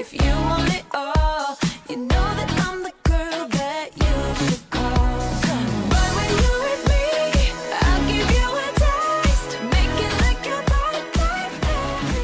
If you want it all, you know that I'm the girl that you should call. But when you're with me, I'll give you a taste, make it like your birthday every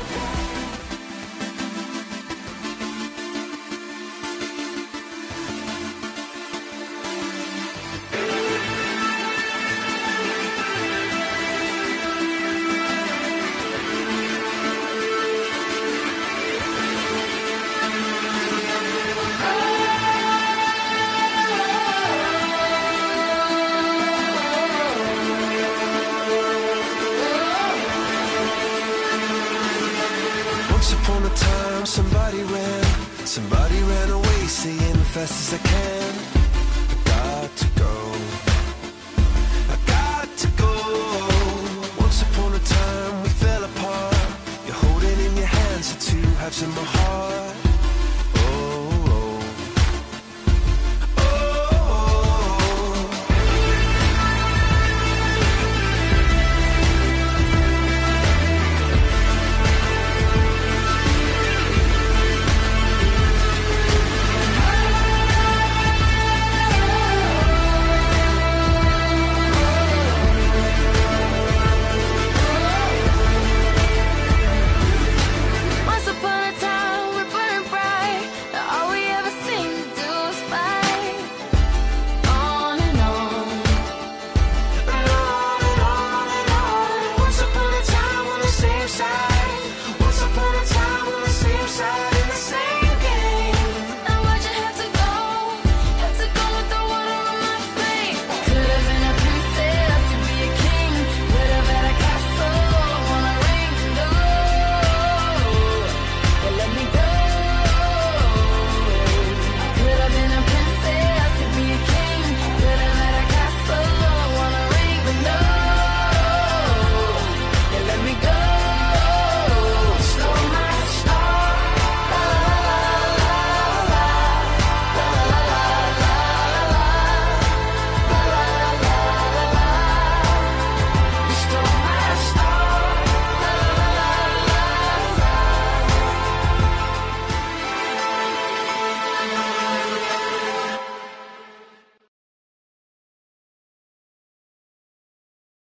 Once upon a time, somebody ran away, saying fast as I can. I got to go, I got to go. Once upon a time, we fell apart. You're holding in your hands the two halves of my heart.